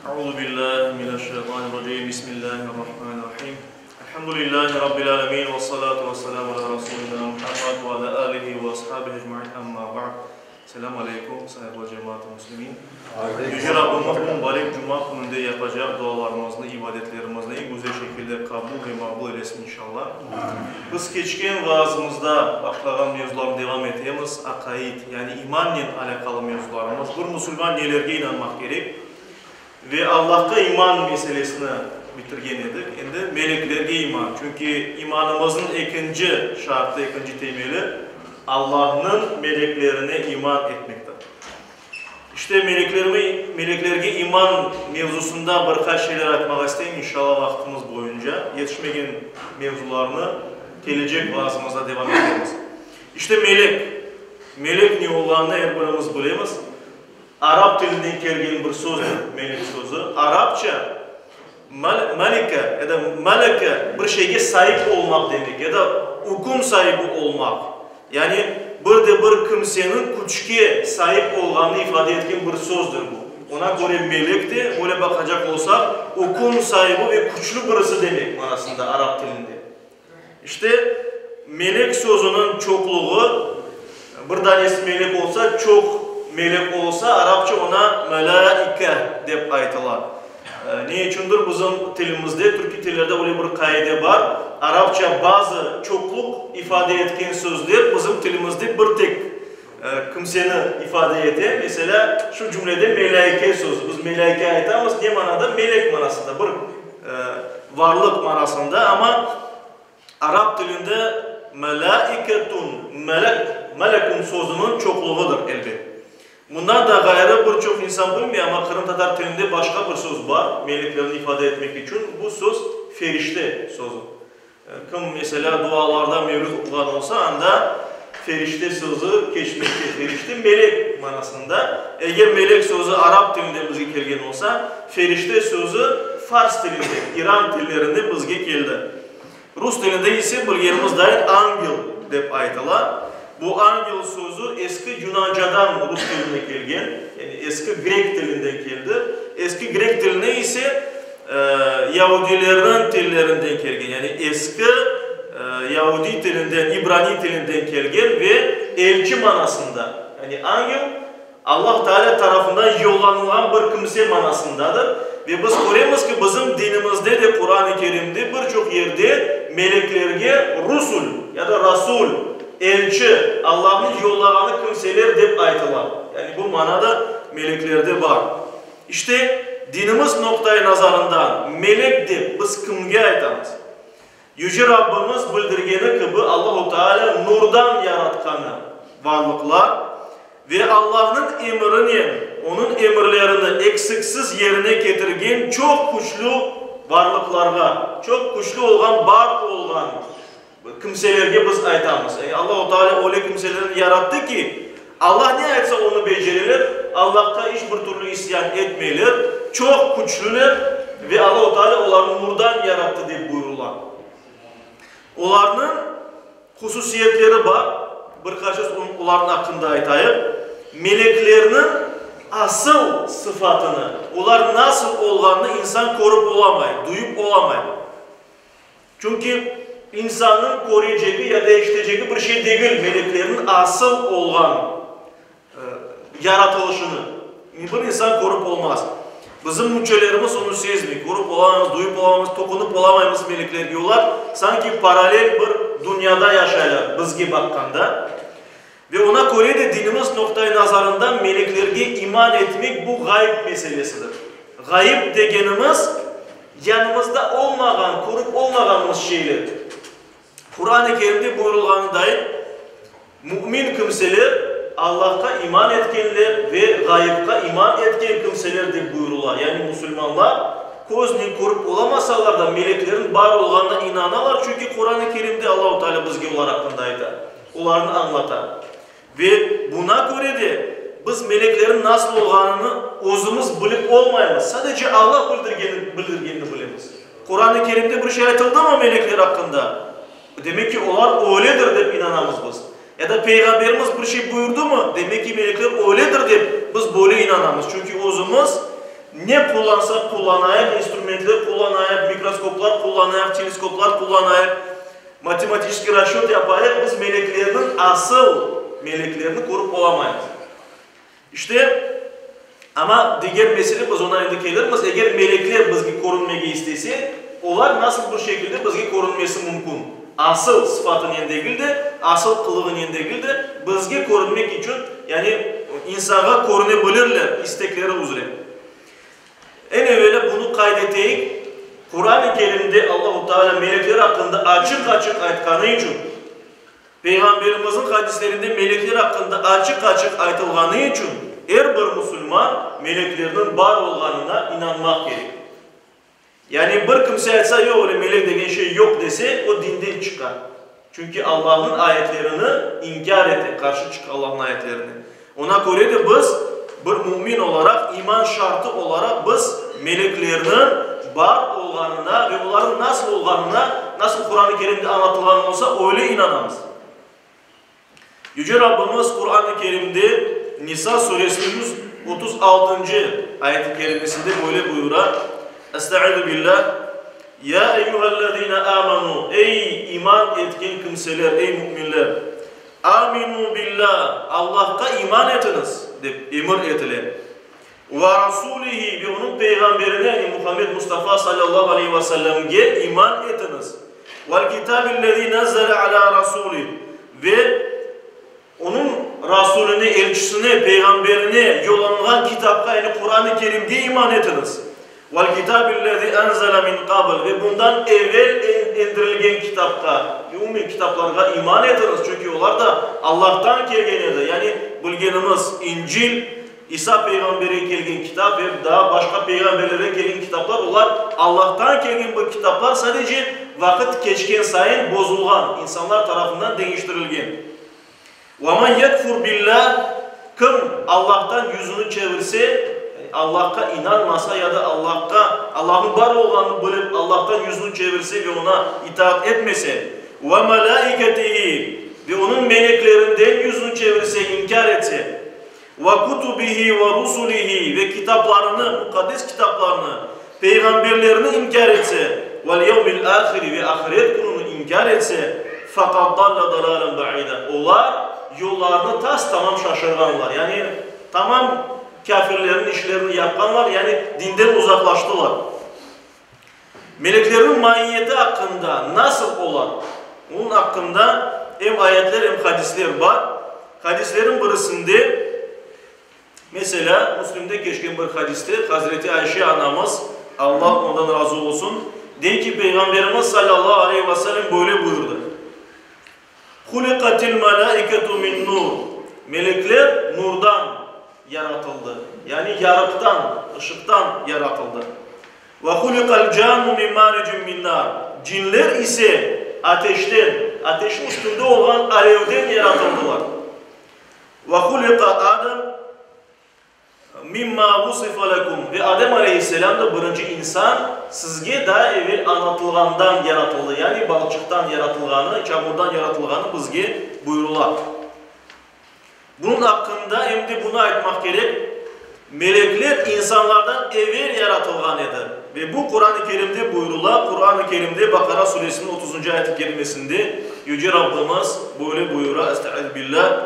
Euzu billahi mineşşeytanirracim. Bismillahirrahmanirrahim. Elhamdülillahi rabbil alamin ve salatu vesselamu ala resulina Muhammed ve ala alihi ve ashabihi ecmaîn. Amma ba'd. Selamun aleyküm sayın cemaat-i müslimin. Yüce Rabbimiz bu mübarek cuma gününde yapacak dualarımızı, ibadetlerimizi en güzel şekilde kabul ve makbul eylesin inşallah. Biz geçken vaazımızda başlayan mevzularına devam edeceğiz. Akaid, yani imanla alakalı mevzularımız. Bir Müslüman nelerge inanmak gerek ve Allah'a iman meselesini bitirgen edik. Şimdi meleklerge iman. Çünkü imanımızın ikinci şartı, ikinci temeli Allah'ın meleklerine iman etmektir. İşte meleklerge iman mevzusunda birkaç şeyler açmak isteyeyim inşallah vaktimiz boyunca. Yetişmegen mevzularını gelecek vaazımızda devam edeceğiz. İşte melek ne olduğunu her birimiz bilemiz. Arap dilinden kelgen bir sözdür, melek sözü. Arapça malika ya da malaka bir şeyge sahip olmak demek ya da hüküm sahibi olmak. Yani bir kimsenin güçke sahip olganını ifade etken bir sözdür bu. Ona göre melek de böyle bakacak olsak hüküm sahibi ve güçlü birisi demek manasında Arap dilinde. İşte melek sözünün çokluğu bir tanesi melek olsa çok melek olsa Arapça ona melaike dep aytılar. Ne içindir bizim tilimizde, Türk dillerde öyle bir kaide var. Arapça bazı çokluk ifade etken sözler bizim tilimizde bir tek kimseni ifade eder. Mesela şu cümlede melaike sözü. Biz melaike aytamiz ne manada? Melek manasında, bir varlık manasında ama Arap dilinde melaiketun, melekun sözünün çokluğudur elbette. Bundan da gayrı birçok insan bilmiyor ama Kırım Tatar dilinde başka bir söz var meleklerini ifade etmek için. Bu söz ferişte sözü. Kim mesela dualarda mevlüt okuyan olsa anda ferişte sözü geçmekte. Ferişte melek manasında. Eğer melek sözü Arap dilinde bizge kelgen olsa ferişte sözü Fars dilinde, İran dillerinde bizge geldi. Rus dilinde ise bilgenimiz dair angel dep aytılar. Bu angel sözü eski Yunancadan Rus diline gelgen, yani eski Grek dilinden geldi. Eski Grek diline ise Yahudilerin dillerinden gelgen, yani eski Yahudi dilinden, İbrani dilinden gelgen ve elçi manasında. Yani angel Allah Teala tarafından yollanılan bir kimse manasındadır. Ve biz görüyoruz ki bizim dinimizde de Kur'an-ı Kerim'de birçok yerde meleklerge Rusul ya da Rasul, elçi, Allah'ın yollağını kimseler dep aytılar. Yani bu manada meleklerde var. İşte dinimiz noktayı nazarından melek dep biz kimge aytamız? Yüce Rabbimiz bildirgeni gibi Allah-u Teala nurdan yaratkanı varlıklar ve Allah'ın emrini, onun emirlerini eksiksiz yerine getirgen çok güçlü varlıklarga, çok güçlü olan, bar olan kimselerge biz aytamız. Yani Allah-u Teala öyle kimselerini yarattı ki Allah ne aytsa onu becerilir. Allah'ta hiçbir türlü isyan etmeyler. Çok güçlüler ve Allah-u Teala onları nurdan yarattı diye buyurulan. Onların hususiyetleri var. Birkaç onların hakkında aytayım. Meleklerinin asıl sıfatını, onlar nasıl olganını insan korup olamay, duyup olamay. Çünkü insanın koruyacağı ya da işleyeceği bir şey değil meleklerin asıl olan yaratılışını. Bir insan korup olmaz. Bizim müçelerimiz onu sezmiyor. Korup olamayız, duyup olamayız, dokunup olamayız melekler diyorlar. Sanki paralel bir dünyada yaşaylar bizge bakkanda. Ve ona göre de dinimiz noktayı nazarından meleklerge iman etmek bu gayb meselesidir. Gayb degenimiz yanımızda olmayan, korup olmaganımız şeyler. Kur'an-ı Kerim'de buyurulğanı dair mümin kimseler Allah'a iman etkenler ve gayb'a iman etken kimseler de buyururlar. Yani Müslümanlar gözünü korup olamasalar da meleklerin var olğanına inanırlar. Çünkü Kur'an-ı Kerim'de Allah-u Teala bizge onlar hakkında aytar. Onlarını anlatar. Ve buna göre de biz meleklerin nasıl olğanını özümüz bilip olmayız. Sadece Allah bildirgenini biliriz. Kur'an-ı Kerim'de bir şey aytıldı mı melekler hakkında? Demek ki onlar öyledir deyip inanamız biz. Ya da Peygamberimiz bir şey buyurdu mu? Demek ki melekler öyledir deyip biz böyle inanamız. Çünkü özümüz ne kullansak kullanayıp, instrumentler kullanayıp, mikroskoplar kullanayıp, teleskoplar kullanayıp, matematik rasyon yapayıp, biz meleklerinin asıl meleklerini korup olamayız. İşte ama diğer mesele biz ona indi geliriz. Eğer melekler bizge korunmayı istese, onlar nasıl bir şekilde bizge korunması mümkün? Asıl sıfatın yendegildi, asıl kılığın yendegildi, bizge korunmak için yani insana korunabilirler istekleri üzere. En evvela bunu kaydeteyik. Kur'an-ı Kerim'de Allah-u Teala melekler hakkında açık açık aytkanı için, Peygamberimizin hadislerinde melekler hakkında açık açık aytılganı için her bir Müslüman meleklerinin var olganına inanmak gerek. Yani bir kimse aytsa yok öyle melek degen şey yok dese o dinden çıkar. Çünkü Allah'ın ayetlerini inkar etti, karşı çık Allah'ın ayetlerini. Ona göre de biz bir mümin olarak, iman şartı olarak biz meleklerinin var olganına ve onların nasıl olganına, nasıl Kur'an-ı Kerim'de anlatılan olsa öyle inanamız. Yüce Rabbimiz Kur'an-ı Kerim'de Nisa suresinin 36. ayet-i kerimesinde böyle buyurar. Estaizu billah. Ya eyyühellezine amanu. Ey iman etkin kimseler, ey müminler. Aminu billah. Allah'a iman etiniz. Deyip emir etiler. Ve rasulihi ve onun peygamberine yani Muhammed Mustafa sallallahu aleyhi ve sellem'e iman etiniz. Vel kitabillezî nezzele ala rasulih. Ve onun Rasulüne, elçisine, peygamberine yollanan kitapta yani Kur'an-ı Kerim'e iman etiniz. Vel kitabillezî enzele min qabl ve bundan evvel indirilgen kitapta, umumi kitaplarga iman etiniz. Çünkü onlar da Allah'tan gelgenedi. Yani bilgenimiz İncil, İsa peygambere gelgen kitap ve daha başka peygamberlere gelgen kitaplar, onlar Allah'tan gelgen bu kitaplar sadece vakit geçken sayın bozulgan, insanlar tarafından değiştirilgen. وَمَنْ يَكْفُرْ بِاللّٰهِ Kim Allah'tan yüzünü çevirse, Allah'a inanmasa ya da Allah'ın var olanı bilip Allah'tan yüzünü çevirse ve ona itaat etmese, وَمَلَائِكَتِهِ ve onun meleklerinden yüzünü çevirse, inkar etse, وَكُتُبِهِ وَرُسُلِهِ ve kitaplarını, mukaddes kitaplarını, peygamberlerini inkar etse, وَالْيَوْمِ الْآخِرِ ve ahiret gününü inkar etse, فَقَدْ ضَلَّ ضَلَالًا بَعِيدًا Onlar yollarını tamam şaşırganlar. Yani tamam kafirlerin işlerini yapanlar, yani dinden uzaklaştılar. Meleklerin mahiyeti hakkında nasıl olan? Onun hakkında hem ayetler hem hadisler var. Hadislerin birisinde mesela Müslim'de geçen bir hadiste Hazreti Ayşe anamız Allah ondan razı olsun diyor ki Peygamberimiz sallallahu aleyhi ve sellem böyle buyurdu. Hulikatil malaiketu min nur. Melekler nurdan yaratıldı. Yani yarıktan, ışıktan yaratıldı. Ve hulikal canu min maricin min nar. Cinler ise ateşten, ateşin üstünde olan alevden yaratıldılar. Ve hulika Adem mimma vusifa lekum. Ve Adem aleyhisselam da birinci insan sizge daha evvel anlatılgandan yaratıldı. Yani balçıktan yaratılganı, çamurdan yaratılganı bizge buyurular. Bunun hakkında hem de bunu aytmak gerek. Melekler insanlardan evvel yaratılgan edi. Ve bu Kur'an-ı Kerim'de buyurular. Kur'an-ı Kerim'de Bakara suresinin 30. ayet-i kerimesinde Yüce Rabbimiz böyle buyuruyor. Estaizu billah.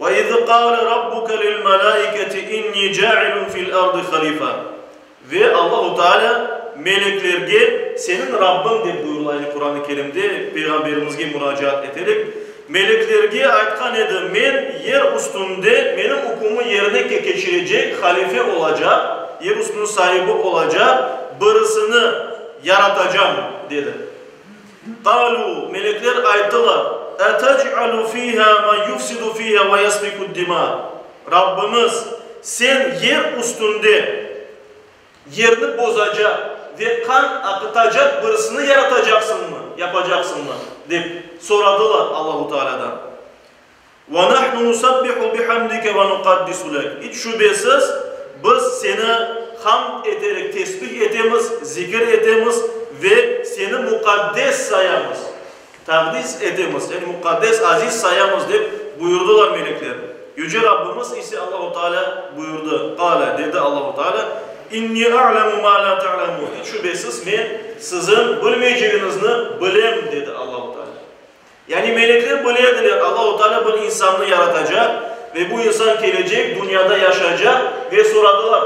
وَاِذْ قَالَ رَبُّكَ لِلْمَلَائِكَةِ اِنِّي جَاعِلٌ فِي الْأَرْضِ خَلِيفًا Ve Allah-u Teala meleklerge senin Rabbin de buyuruyor Kur'an-ı Kerim'de Peygamberimizge müracaat ederek meleklerge aytkan edim men yer üstünde benim hukumu yerine geçirecek halife olacak, yer üstünün sahibi olacak birisini yaratacağım dedi. قَالُوا melekler ayttılar اَتَجْعَلُ ف۪يهَا مَنْ يُفْسِدُ ف۪يهَا وَيَسْفِكُ الدِّمَاءِ Rabbimiz sen yer üstünde yerini bozacak ve kan akıtacak birisini yaratacaksın mı? Yapacaksın mı? deyip soradılar Allah-u Teala'dan. وَنَحْنُ نُسَبِّحُ بِحَمْدِكَ وَنُقَدِّسُ لَكَ Hiç şüphesiz biz seni hamd ederek tesbih etemiz, zikir etemiz ve seni mukaddes sayamız. Takdis etemiz, yani mukaddes, aziz sayamız deyip buyurdular melekler. Yüce Rabbimiz ise Allah-u Teala buyurdu. Kâle dedi Allah-u Teala. İnni a'lemu ma la ta'lemun. Şüphesiz men sizin bilmeyeceğinizni bilem dedi Allah-u Teala. Yani melekler bilirdiler. Allah-u Teala bir insanı yaratacak ve bu insan gelecek, dünyada yaşayacak ve soradılar.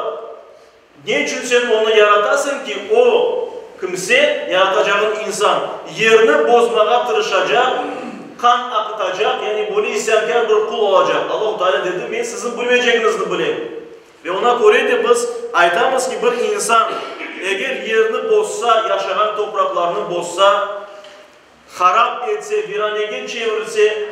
Ne için sen onu yaratasın ki o kimse yaratacağın insan yerini bozmaya tırışacak, kan akıtacak, yani böyle isyankar bir kul olacak. Allah-u Teala dedi, ben sizin bilmeyeceğinizi bileyim. Ve ona göre de biz aytamız ki bir insan eğer yerini bozsa, yaşayan topraklarını bozsa, harap etse, viranege çevirse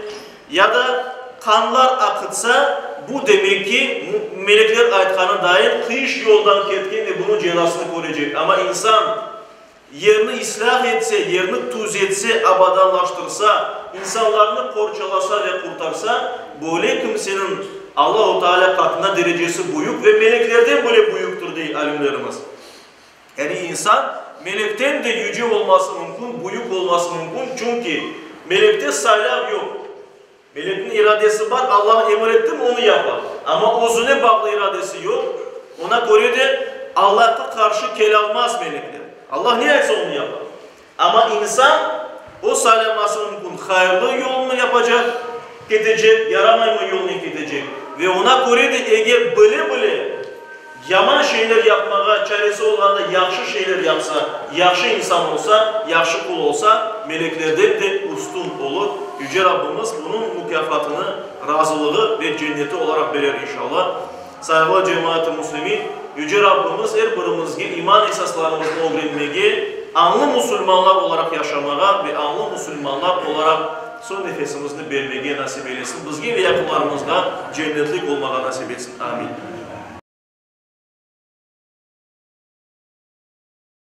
ya da kanlar akıtsa, bu demek ki melekler aytkanı dair kıyış yoldan ketken ve bunun cezasını görecek. Ama insan yerini ıslah etse, yerini tuz etse, abadanlaştırsa, insanlarını korçalasa ve kurtarsa, böyle kimsenin Allah-u Teala katında derecesi büyük ve meleklerden böyle büyüktür diye alimlerimiz. Yani insan melekten de yüce olması mümkün, büyük olması mümkün. Çünkü melekte saylav yok. Melekin iradesi var, Allah emretti mi onu yapar. Ama özüne bağlı iradesi yok. Ona göre de Allah'a karşı kel almaz melekler. Allah ne etse onu yapar. Ama insan o saylaması mümkün. Hayırlı yolunu yapacak, gidecek, yaramayma yolunu gidecek. Ve ona göre de eğer böyle yaman şeyler yapmaya çaresi olan da yaxşı şeyler yapsa, yaxşı insan olsa, yaxşı kul olsa, meleklerden de üstün olur. Yüce Rabbimiz bunun mükafatını, razılığı ve cenneti olarak verir inşallah. Saygılı cemaat-i Müslümin, Yüce Rabbimiz her birimizge iman esaslarımızı öğrenmeye, anlı Müslümanlar olarak yaşamaya ve anlı Müslümanlar olarak son nefesimizni vermeye nasip eylesin. Bizge ve yakınlarımızga cennetlik olmaya nasip etsin. Amin.